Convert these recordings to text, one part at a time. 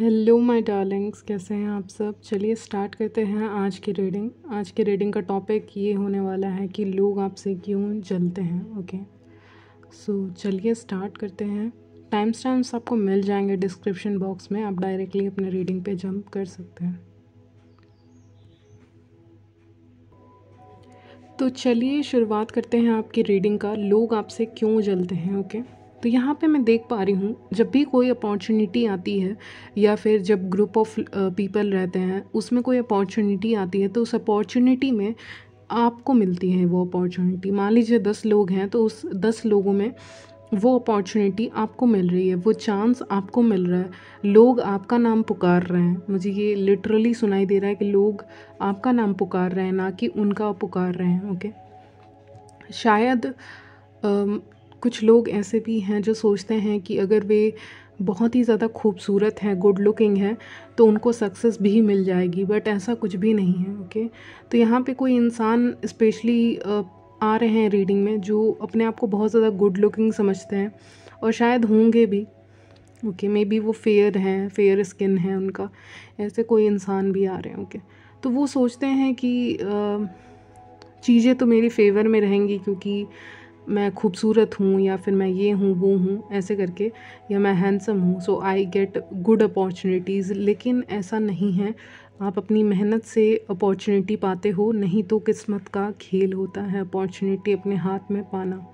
Hello my Darling's, कैसे हैं आप सब। चलिए स्टार्ट करते हैं आज की रीडिंग का टॉपिक ये होने वाला है कि लोग आपसे क्यों जलते हैं। ओके, सो चलिए स्टार्ट करते हैं। टाइम स्टैम्प्स आपको मिल जाएंगे डिस्क्रिप्शन बॉक्स में, आप डायरेक्टली अपने रीडिंग पे जंप कर सकते हैं। तो चलिए शुरुआत करते हैं आपकी रीडिंग का, लोग आपसे क्यों जलते हैं। ओके, तो यहाँ पे मैं देख पा रही हूँ जब भी कोई अपॉर्चुनिटी आती है या फिर जब ग्रुप ऑफ पीपल रहते हैं उसमें कोई अपॉर्चुनिटी आती है तो उस अपॉर्चुनिटी में आपको मिलती है वो अपॉर्चुनिटी। मान लीजिए 10 लोग हैं तो उस 10 लोगों में वो अपॉर्चुनिटी आपको मिल रही है, वो चांस आपको मिल रहा है। लोग आपका नाम पुकार रहे हैं, मुझे ये लिटरली सुनाई दे रहा है कि लोग आपका नाम पुकार रहे हैं, ना कि उनका पुकार रहे हैं। ओके, शायद कुछ लोग ऐसे भी हैं जो सोचते हैं कि अगर वे बहुत ही ज़्यादा खूबसूरत हैं, गुड लुकिंग हैं, तो उनको सक्सेस भी मिल जाएगी, बट ऐसा कुछ भी नहीं है। ओके, तो यहाँ पे कोई इंसान स्पेशली आ रहे हैं रीडिंग में जो अपने आप को बहुत ज़्यादा गुड लुकिंग समझते हैं और शायद होंगे भी। ओके, मे बी वो फेयर हैं, फेयर स्किन है उनका, ऐसे कोई इंसान भी आ रहे हैं। ओके, तो वो सोचते हैं कि चीज़ें तो मेरी फेवर में रहेंगी क्योंकि मैं खूबसूरत हूँ या फिर मैं ये हूँ वो हूँ ऐसे करके, या मैं हैंडसम हूँ, सो आई गेट गुड अपॉर्चुनिटीज़। लेकिन ऐसा नहीं है, आप अपनी मेहनत से अपॉर्चुनिटी पाते हो, नहीं तो किस्मत का खेल होता है अपॉर्चुनिटी अपने हाथ में पाना।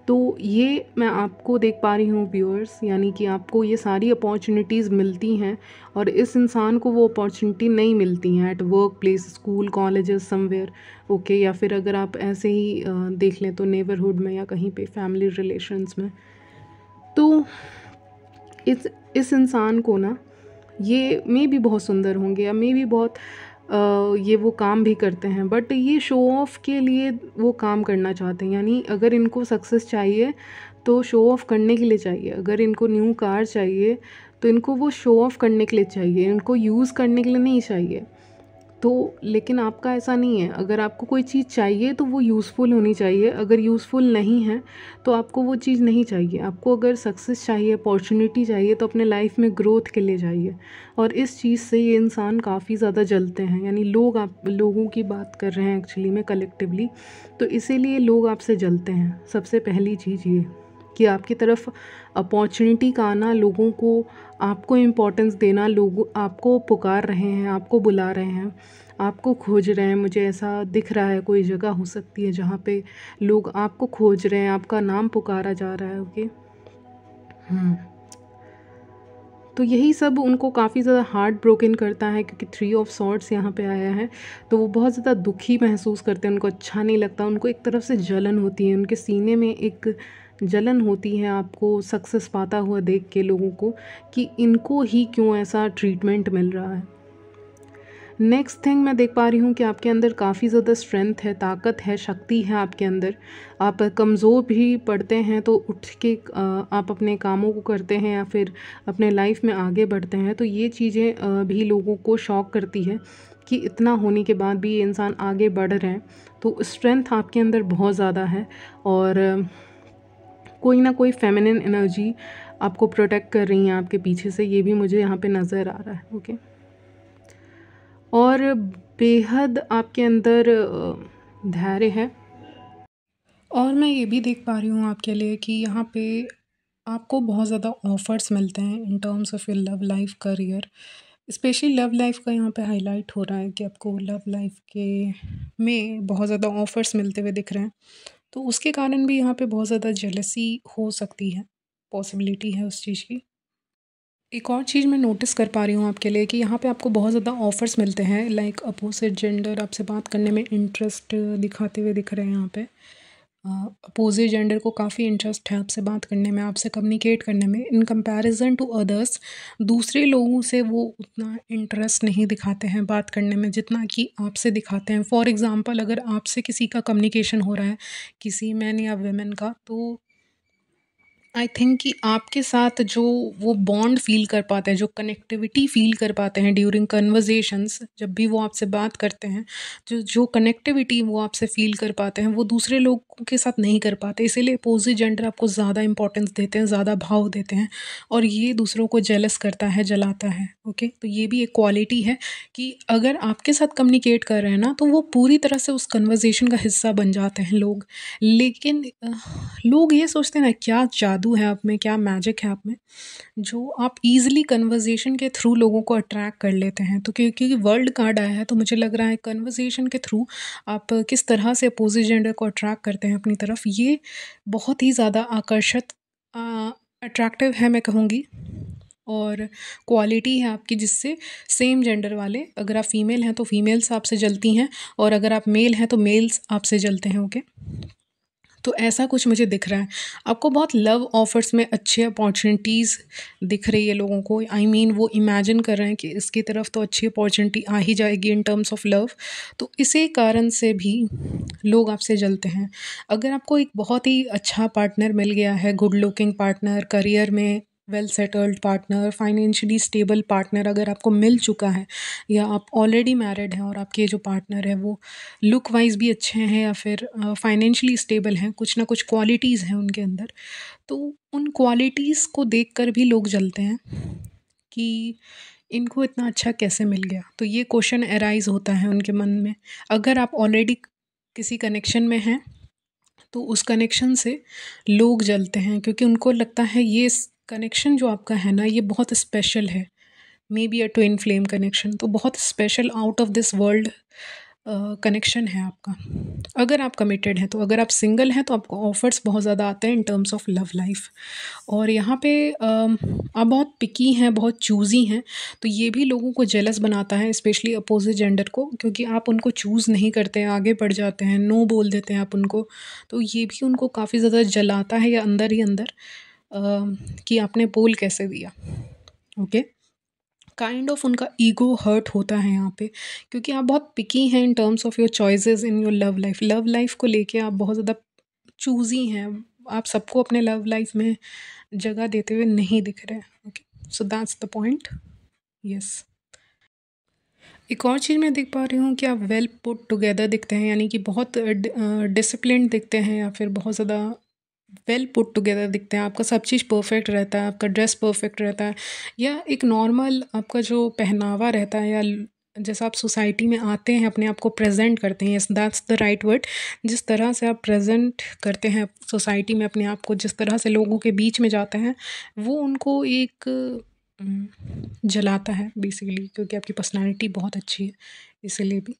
तो ये मैं आपको देख पा रही हूँ व्यूअर्स, यानी कि आपको ये सारी अपॉर्चुनिटीज़ मिलती हैं और इस इंसान को वो अपॉर्चुनिटी नहीं मिलती हैं at work place, school, colleges, somewhere. Okay, या फिर अगर आप ऐसे ही देख लें तो नेबरहुड में या कहीं पे फैमिली रिलेशंस में। तो इस इंसान को ना, ये मे भी बहुत सुंदर होंगे या मे भी बहुत ये वो काम भी करते हैं, बट ये शो ऑफ के लिए वो काम करना चाहते हैं। यानी अगर इनको सक्सेस चाहिए तो शो ऑफ करने के लिए चाहिए, अगर इनको न्यू कार चाहिए तो इनको वो शो ऑफ करने के लिए चाहिए, इनको यूज़ करने के लिए नहीं चाहिए। तो लेकिन आपका ऐसा नहीं है, अगर आपको कोई चीज़ चाहिए तो वो यूज़फुल होनी चाहिए, अगर यूज़फुल नहीं है तो आपको वो चीज़ नहीं चाहिए। आपको अगर सक्सेस चाहिए, अपॉर्चुनिटी चाहिए, तो अपने लाइफ में ग्रोथ के लिए चाहिए। और इस चीज़ से ये इंसान काफ़ी ज़्यादा जलते हैं, यानी लोग, आप लोगों की बात कर रहे हैं एक्चुअली में कलेक्टिवली, तो इसीलिए लोग आपसे जलते हैं। सबसे पहली चीज़ ये कि आपकी तरफ अपॉर्चुनिटी का आना, लोगों को आपको इम्पोर्टेंस देना, लोग आपको पुकार रहे हैं, आपको बुला रहे हैं, आपको खोज रहे हैं। मुझे ऐसा दिख रहा है कोई जगह हो सकती है जहाँ पे लोग आपको खोज रहे हैं, आपका नाम पुकारा जा रहा है। ओके, तो यही सब उनको काफ़ी ज़्यादा हार्ट ब्रोकन करता है क्योंकि 3 ऑफ सॉर्ड्स यहाँ पे आया है, तो वो बहुत ज़्यादा दुखी महसूस करते हैं, उनको अच्छा नहीं लगता, उनको एक तरफ से जलन होती है, उनके सीने में एक जलन होती है आपको सक्सेस पाता हुआ देख के लोगों को, कि इनको ही क्यों ऐसा ट्रीटमेंट मिल रहा है। नेक्स्ट थिंग मैं देख पा रही हूँ कि आपके अंदर काफ़ी ज़्यादा स्ट्रेंथ है, ताकत है, शक्ति है आपके अंदर। आप कमज़ोर भी पड़ते हैं तो उठ के आप अपने कामों को करते हैं या फिर अपने लाइफ में आगे बढ़ते हैं। तो ये चीज़ें भी लोगों को शॉक करती है कि इतना होने के बाद भी ये इंसान आगे बढ़ रहे हैं। तो स्ट्रेंथ आपके अंदर बहुत ज़्यादा है और कोई ना कोई फेमिनिन एनर्जी आपको प्रोटेक्ट कर रही हैं आपके पीछे से, ये भी मुझे यहाँ पे नज़र आ रहा है। ओके, और बेहद आपके अंदर धैर्य है। और मैं ये भी देख पा रही हूँ आपके लिए कि यहाँ पे आपको बहुत ज़्यादा ऑफ़र्स मिलते हैं in terms of your love life, career, specially love life का यहाँ पे हाईलाइट हो रहा है कि आपको लव लाइफ के में बहुत ज़्यादा ऑफ़र्स मिलते हुए दिख रहे हैं। तो उसके कारण भी यहाँ पे बहुत ज़्यादा जेलसी हो सकती है, पॉसिबिलिटी है उस चीज़ की। एक और चीज़ मैं नोटिस कर पा रही हूँ आपके लिए कि यहाँ पे आपको बहुत ज़्यादा ऑफ़र्स मिलते हैं, लाइक अपोजिट जेंडर आपसे बात करने में इंटरेस्ट दिखाते हुए दिख रहे हैं। यहाँ पे अपोजिट जेंडर को काफ़ी इंटरेस्ट है आपसे बात करने में, आपसे कम्युनिकेट करने में। इन कंपैरिजन टू अदर्स, दूसरे लोगों से वो उतना इंटरेस्ट नहीं दिखाते हैं बात करने में जितना कि आपसे दिखाते हैं। फॉर एग्ज़ाम्पल, अगर आपसे किसी का कम्युनिकेशन हो रहा है, किसी मैन या वुमेन का, तो आई थिंक कि आपके साथ जो वो बॉन्ड फ़ील कर पाते हैं, जो कनेक्टिविटी फ़ील कर पाते हैं ड्यूरिंग कन्वर्सेशंस, जब भी वो आपसे बात करते हैं, जो जो कनेक्टिविटी वो आपसे फ़ील कर पाते हैं, वो दूसरे लोगों के साथ नहीं कर पाते। इसीलिए अपोज़िट जेंडर आपको ज़्यादा इम्पोर्टेंस देते हैं, ज़्यादा भाव देते हैं, और ये दूसरों को जेलस करता है, जलाता है। ओके, तो ये भी एक क्वालिटी है कि अगर आपके साथ कम्युनिकेट कर रहे हैं ना, तो वो पूरी तरह से उस कन्वर्सेशन का हिस्सा बन जाते हैं लोग। लेकिन लोग ये सोचते हैं ना, क्या जादू है आप में, क्या मैजिक है आप में, जो आप ईज़िली कन्वर्सेशन के थ्रू लोगों को अट्रैक्ट कर लेते हैं। तो क्योंकि वर्ल्ड कार्ड आया है, तो मुझे लग रहा है कन्वर्सेशन के थ्रू आप किस तरह से अपोजिट जेंडर को अट्रैक्ट करते हैं अपनी तरफ, ये बहुत ही ज़्यादा आकर्षक अट्रैक्टिव है, मैं कहूँगी। और क्वालिटी है आपकी, जिससे सेम जेंडर वाले, अगर आप फीमेल हैं तो फीमेल्स आपसे जलती हैं, और अगर आप मेल हैं तो मेल्स आपसे जलते हैं। ओके, तो ऐसा कुछ मुझे दिख रहा है। आपको बहुत लव ऑफ़र्स में अच्छी अपॉर्चुनिटीज़ दिख रही है लोगों को। आई मीन वो इमेजिन कर रहे हैं कि इसकी तरफ तो अच्छी अपॉर्चुनिटी आ ही जाएगी इन टर्म्स ऑफ लव। तो इसी कारण से भी लोग आपसे जलते हैं। अगर आपको एक बहुत ही अच्छा पार्टनर मिल गया है, गुड लुकिंग पार्टनर, करियर में well settled partner, financially stable partner अगर आपको मिल चुका है, या आप ऑलरेडी मैरिड हैं और आपके जो पार्टनर है वो लुक वाइज भी अच्छे हैं, या फिर फाइनेंशियली स्टेबल हैं, कुछ ना कुछ क्वालिटीज़ हैं उनके अंदर, तो उन क्वालिटीज़ को देखकर भी लोग जलते हैं कि इनको इतना अच्छा कैसे मिल गया। तो ये क्वेश्चन अराइज होता है उनके मन में। अगर आप ऑलरेडी किसी कनेक्शन में हैं, तो उस कनेक्शन से लोग जलते हैं, क्योंकि उनको लगता है ये कनेक्शन जो आपका है ना, ये बहुत स्पेशल है। May be a twin flame connection, तो बहुत special, out of this world connection है आपका, अगर आप कमिटेड हैं तो। अगर आप सिंगल हैं तो आपको ऑफ़र्स बहुत ज़्यादा आते हैं in terms of love life. और यहाँ पे आप बहुत पिकी हैं, बहुत चूज़ी हैं, तो ये भी लोगों को जेलस बनाता है, स्पेशली अपोजिट जेंडर को, क्योंकि आप उनको चूज़ नहीं करते हैं, आगे बढ़ जाते हैं, नो बोल देते हैं आप उनको। तो ये भी उनको काफ़ी ज़्यादा जलाता है, या अंदर ही अंदर कि आपने बोल कैसे दिया। ओके, काइंड ऑफ उनका ईगो हर्ट होता है यहाँ पे, क्योंकि आप बहुत पिकी हैं in terms of your choices in your love life. Love life को लेके आप बहुत ज़्यादा चूज़ी हैं, आप सबको अपने लव लाइफ में जगह देते हुए नहीं दिख रहे। Okay, so that's the point. Yes, एक और चीज़ मैं देख पा रही हूँ कि आप वेल पुट टुगेदर दिखते हैं, यानी कि बहुत डिसिप्लिन दिखते हैं, या फिर बहुत ज़्यादा वेल पुट टुगेदर दिखते हैं। आपका सब चीज़ परफेक्ट रहता है, आपका ड्रेस परफेक्ट रहता है, या एक नॉर्मल आपका जो पहनावा रहता है, या जैसा आप सोसाइटी में आते हैं अपने आप को प्रेजेंट करते हैं। Yes, that's the right word. जिस तरह से आप प्रेजेंट करते हैं सोसाइटी में अपने आप को, जिस तरह से लोगों के बीच में जाते हैं, वो उनको एक जलाता है बेसिकली, क्योंकि आपकी पर्सनालिटी बहुत अच्छी है, इसीलिए भी।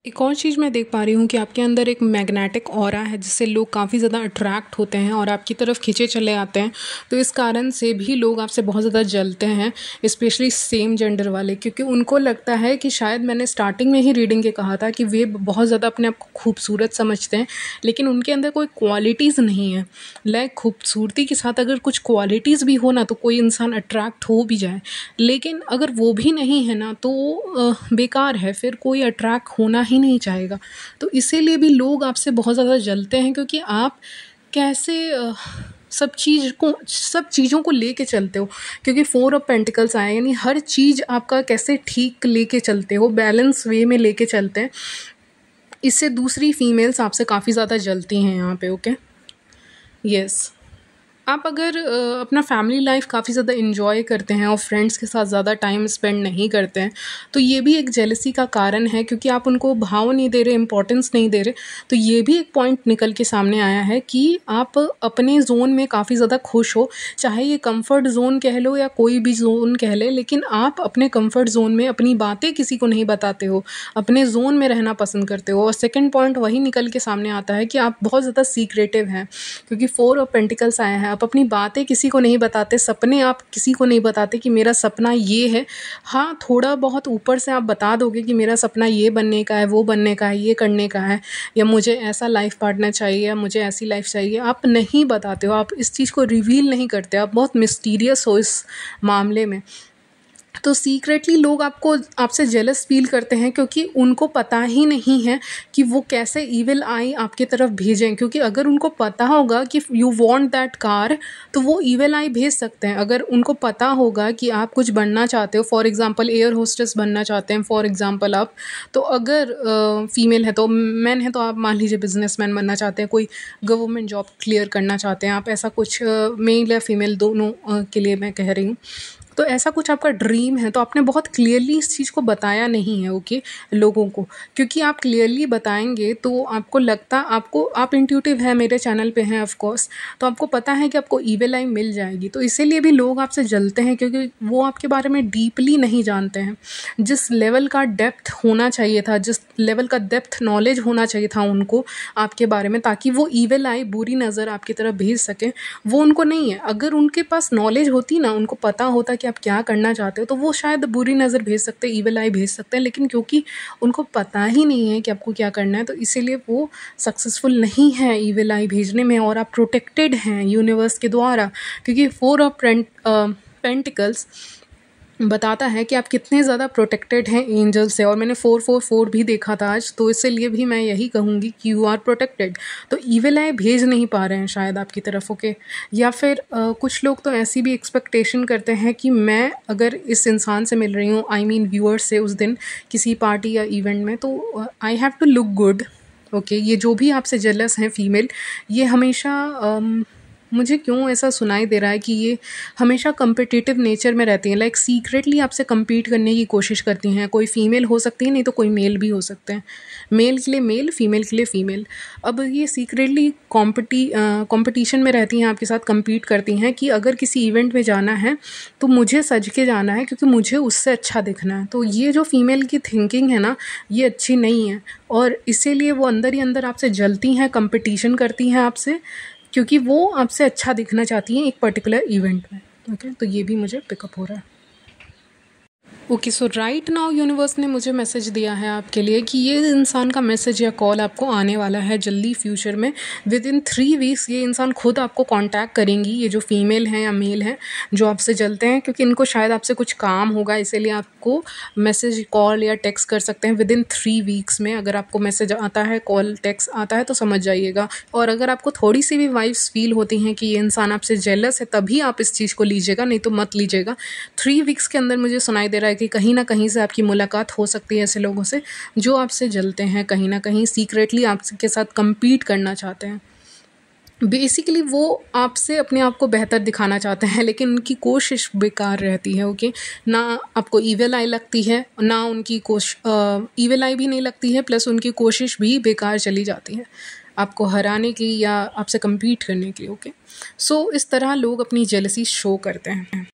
एक और चीज़ मैं देख पा रही हूँ कि आपके अंदर एक मैग्नेटिक ऑरा है, जिससे लोग काफ़ी ज़्यादा अट्रैक्ट होते हैं और आपकी तरफ खींचे चले आते हैं। तो इस कारण से भी लोग आपसे बहुत ज़्यादा जलते हैं, स्पेशली सेम जेंडर वाले, क्योंकि उनको लगता है कि शायद मैंने स्टार्टिंग में ही रीडिंग के कहा था कि वे बहुत ज़्यादा अपने आप को खूबसूरत समझते हैं, लेकिन उनके अंदर कोई क्वालिटीज़ नहीं है। लाइक खूबसूरती के साथ अगर कुछ क्वालिटीज़ भी हो ना, तो कोई इंसान अट्रैक्ट हो भी जाए, लेकिन अगर वो भी नहीं है ना, तो बेकार है, फिर कोई अट्रैक्ट होना ही नहीं चाहेगा। तो इसीलिए भी लोग आपसे बहुत ज़्यादा जलते हैं, क्योंकि आप कैसे सब चीज़ों को लेके चलते हो। क्योंकि 4 ऑफ पेंटिकल्स आए, यानी हर चीज़ आपका कैसे ठीक लेके चलते हो, बैलेंस वे में लेके चलते हैं। इससे दूसरी फीमेल्स आपसे काफ़ी ज़्यादा जलती हैं यहाँ पे। ओके, यस, आप अगर अपना फैमिली लाइफ काफ़ी ज़्यादा इन्जॉय करते हैं और फ्रेंड्स के साथ ज़्यादा टाइम स्पेंड नहीं करते हैं, तो ये भी एक जेलसी का कारण है, क्योंकि आप उनको भाव नहीं दे रहे, इम्पोर्टेंस नहीं दे रहे। तो ये भी एक पॉइंट निकल के सामने आया है कि आप अपने जोन में काफ़ी ज़्यादा खुश हो, चाहे ये कंफर्ट जोन कह लो या कोई भी जोन कह ले, लेकिन आप अपने कंफर्ट जोन में अपनी बातें किसी को नहीं बताते हो, अपने जोन में रहना पसंद करते हो। और सेकेंड पॉइंट वही निकल के सामने आता है कि आप बहुत ज़्यादा सीक्रेटिव हैं, क्योंकि 4 ऑफ पेंटिकल्स आया है। आप अपनी बातें किसी को नहीं बताते, सपने आप किसी को नहीं बताते कि मेरा सपना ये है। हाँ, थोड़ा बहुत ऊपर से आप बता दोगे कि मेरा सपना ये बनने का है, वो बनने का है, ये करने का है, या मुझे ऐसा लाइफ पार्टनर चाहिए, या मुझे ऐसी लाइफ चाहिए। आप नहीं बताते हो, आप इस चीज़ को रिवील नहीं करते, आप बहुत मिस्टीरियस हो इस मामले में। तो सीक्रेटली लोग आपसे जेलस फील करते हैं, क्योंकि उनको पता ही नहीं है कि वो कैसे ईविल आई आपकी तरफ भेजें। क्योंकि अगर उनको पता होगा कि यू वांट दैट कार, तो वो ईविल आई भेज सकते हैं। अगर उनको पता होगा कि आप कुछ बनना चाहते हो, फॉर एग्जांपल एयर होस्टेस बनना चाहते हैं फॉर एग्जांपल आप, तो अगर फीमेल है, तो मैन है तो आप मान लीजिए बिजनेसमैन बनना चाहते हैं, कोई गवर्नमेंट जॉब क्लियर करना चाहते हैं आप, ऐसा कुछ मेल या फीमेल दोनों के लिए मैं कह रही हूँ। तो ऐसा कुछ आपका ड्रीम है, तो आपने बहुत क्लियरली इस चीज़ को बताया नहीं है, ओके, लोगों को। क्योंकि आप क्लियरली बताएंगे तो आपको लगता, आप इंट्यूटिव है, मेरे चैनल पे हैं ऑफ कोर्स, तो आपको पता है कि आपको ईविल आई मिल जाएगी। तो इसीलिए भी लोग आपसे जलते हैं, क्योंकि वो आपके बारे में डीपली नहीं जानते हैं। जिस लेवल का डेप्थ होना चाहिए था, जिस लेवल का डेप्थ नॉलेज होना चाहिए था उनको आपके बारे में, ताकि वो ईविल आई बुरी नज़र आपकी तरफ भेज सकें, वो उनको नहीं है। अगर उनके पास नॉलेज होती ना, उनको पता होता कि आप क्या करना चाहते हो, तो वो शायद बुरी नज़र भेज सकते, ईविल आई भेज सकते हैं। लेकिन क्योंकि उनको पता ही नहीं है कि आपको क्या करना है, तो इसीलिए वो सक्सेसफुल नहीं है ईविल आई भेजने में। और आप प्रोटेक्टेड हैं यूनिवर्स के द्वारा, क्योंकि 4 ऑफ पेंटिकल्स बताता है कि आप कितने ज़्यादा प्रोटेक्टेड हैं एंजल से। और मैंने 444 भी देखा था आज, तो इसलिए भी मैं यही कहूँगी कि यू आर प्रोटेक्टेड। तो ईविल आई भेज नहीं पा रहे हैं शायद आपकी तरफ, ओके। या फिर कुछ लोग तो ऐसी भी एक्सपेक्टेशन करते हैं कि मैं अगर इस इंसान से मिल रही हूँ, आई मीन व्यूअर्स से, उस दिन किसी पार्टी या इवेंट में, तो I have to look good, okay. ये जो भी आपसे जेलस हैं फीमेल, ये हमेशा मुझे क्यों ऐसा सुनाई दे रहा है कि ये हमेशा कम्पिटिटिव नेचर में रहती हैं, लाइक सीक्रेटली आपसे कम्पीट करने की कोशिश करती हैं। कोई फीमेल हो सकती है, नहीं तो कोई मेल भी हो सकते हैं, मेल के लिए मेल, फीमेल के लिए फ़ीमेल। अब ये सीक्रेटली कॉम्पिटिशन में रहती हैं, आपके साथ कम्पीट करती हैं कि अगर किसी इवेंट में जाना है तो मुझे सज के जाना है, क्योंकि मुझे उससे अच्छा दिखना है। तो ये जो फीमेल की थिंकिंग है ना, ये अच्छी नहीं है, और इसीलिए वो अंदर ही अंदर आपसे जलती हैं, कंपटीशन करती हैं आपसे, क्योंकि वो आपसे अच्छा दिखना चाहती हैं एक पर्टिकुलर इवेंट में, ओके। तो ये भी मुझे पिकअप हो रहा है, ओके। सो राइट नाउ यूनिवर्स ने मुझे मैसेज दिया है आपके लिए कि ये इंसान का मैसेज या कॉल आपको आने वाला है जल्दी फ्यूचर में। विद इन 3 वीक्स ये इंसान खुद आपको कांटेक्ट करेंगी, ये जो फीमेल हैं या मेल हैं जो आपसे जलते हैं, क्योंकि इनको शायद आपसे कुछ काम होगा, इसीलिए आपको मैसेज, कॉल या टेक्स्ट कर सकते हैं विद इन 3 वीक्स में। अगर आपको मैसेज आता है, कॉल, टेक्स्ट आता है, तो समझ जाइएगा। और अगर आपको थोड़ी सी भी वाइब्स फील होती हैं कि ये इंसान आपसे जेलस है, तभी आप इस चीज़ को लीजिएगा, नहीं तो मत लीजिएगा। 3 वीक्स के अंदर मुझे सुनाई दे रहा है कि कहीं ना कहीं से आपकी मुलाकात हो सकती है ऐसे लोगों से जो आपसे जलते हैं, कहीं ना कहीं सीक्रेटली आपके साथ compete करना चाहते हैं। बेसिकली वो आपसे अपने आप को बेहतर दिखाना चाहते हैं, लेकिन उनकी कोशिश बेकार रहती है, ओके। ना आपको ईविल आई लगती है, ना उनकी ईविल आई भी नहीं लगती है, प्लस उनकी कोशिश भी बेकार चली जाती है आपको हराने की या आपसे compete करने की, ओके। सो इस तरह लोग अपनी जेलसी शो करते हैं।